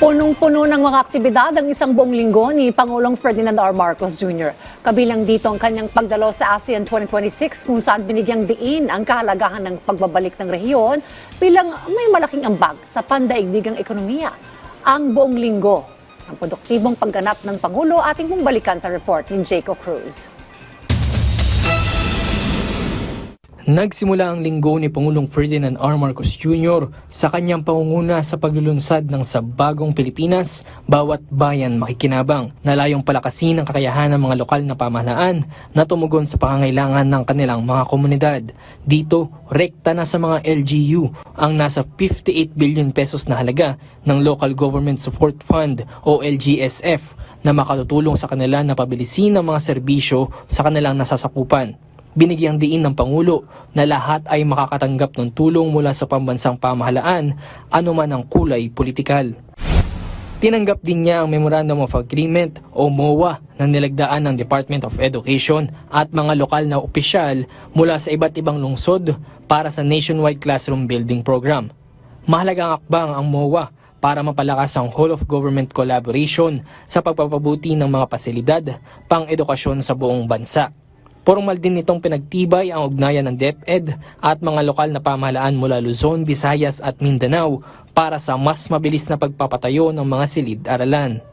Punong-puno ng mga aktibidad ang isang buong linggo ni Pangulong Ferdinand R. Marcos Jr. Kabilang dito ang kanyang pagdalo sa ASEAN 2026 kung saan binigyang diin ang kahalagahan ng pagbabalik ng rehiyon bilang may malaking ambag sa pandaigdigang ekonomiya. Ang buong linggo, ang produktibong pagganap ng Pangulo ating bumalikan sa report ni Jaco Cruz. Nagsimula ang linggo ni Pangulong Ferdinand R. Marcos Jr. sa kanyang pangunguna sa paglulunsad ng Sa Bagong Pilipinas, Bawat Bayan Makikinabang, na layong palakasin ang kakayahan ng mga lokal na pamahalaan na tumugon sa pangangailangan ng kanilang mga komunidad. Dito, rekta na sa mga LGU ang nasa 58 billion pesos na halaga ng Local Government Support Fund o LGSF na makatutulong sa kanila na pabilisin ang mga serbisyo sa kanilang nasasakupan. Binigyang diin ng Pangulo na lahat ay makakatanggap ng tulong mula sa pambansang pamahalaan, anuman ang kulay politikal. Tinanggap din niya ang Memorandum of Agreement o MOA na nilagdaan ng Department of Education at mga lokal na opisyal mula sa iba't ibang lungsod para sa Nationwide Classroom Building Program. Mahalagang akbang ang MOA para mapalakas ang whole of government collaboration sa pagpapabuti ng mga pasilidad pang-edukasyon sa buong bansa. Formal din nitong pinagtibay ang ugnayan ng DepEd at mga lokal na pamahalaan mula Luzon, Visayas at Mindanao para sa mas mabilis na pagpapatayo ng mga silid-aralan.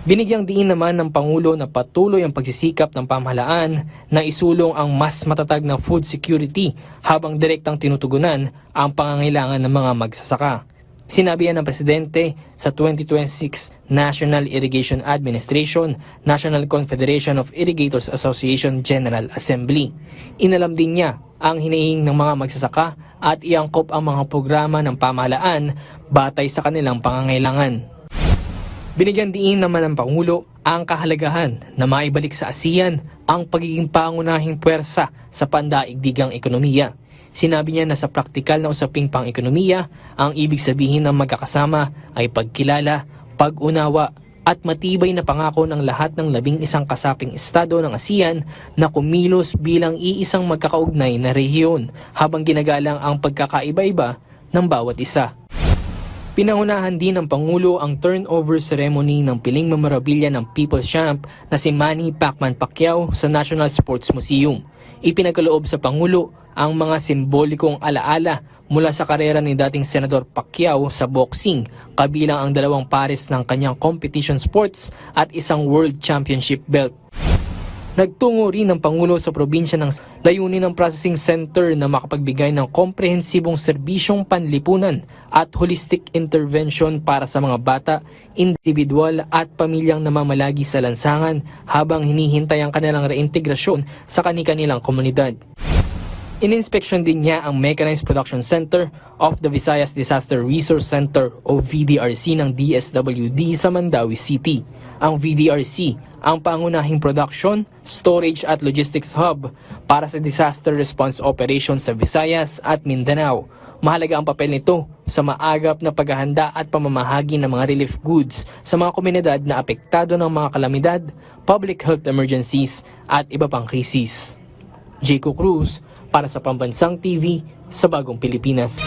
Binigyang diin naman ng Pangulo na patuloy ang pagsisikap ng pamahalaan na isulong ang mas matatag na food security habang direktang tinutugunan ang pangangailangan ng mga magsasaka. Sinabi yan ng Presidente sa 2026 National Irrigation Administration, National Confederation of Irrigators Association General Assembly. Inalam din niya ang hinihing ng mga magsasaka at iangkop ang mga programa ng pamahalaan batay sa kanilang pangangailangan. Binigyan diin naman ng Pangulo ang kahalagahan na maibalik sa ASEAN ang pagiging pangunahing puwersa sa pandaigdigang ekonomiya. Sinabi niya na sa praktikal na usaping pang-ekonomiya, ang ibig sabihin ng magkakasama ay pagkilala, pag-unawa at matibay na pangako ng lahat ng 11 kasaping estado ng ASEAN na kumilos bilang iisang magkakaugnay na rehiyon habang ginagalang ang pagkakaiba-iba ng bawat isa. Pinangunahan din ng Pangulo ang turnover ceremony ng piling memorabilia ng People's Champ na si Manny Pacman Pacquiao sa National Sports Museum. Ipinagkaloob sa Pangulo ang mga simbolikong alaala mula sa karera ni dating Senador Pacquiao sa boxing, kabilang ang 2 pares ng kanyang competition sports at isang World Championship belt. Nagtungo rin ng Pangulo sa probinsya ng layunin ng processing center na makapagbigay ng komprehensibong serbisyong panlipunan at holistic intervention para sa mga bata, individual at pamilyang namamalagi sa lansangan habang hinihintay ang kanilang reintegrasyon sa kani-kanilang komunidad. Ininspeksyon din niya ang Mechanized Production Center of the Visayas Disaster Resource Center o VDRC ng DSWD sa Mandawi City. Ang VDRC ang pangunahing production, storage at logistics hub para sa disaster response operations sa Visayas at Mindanao. Mahalaga ang papel nito sa maagap na paghahanda at pamamahagi ng mga relief goods sa mga komunidad na apektado ng mga kalamidad, public health emergencies at iba pang krisis. Jaco Cruz para sa Pambansang TV sa Bagong Pilipinas.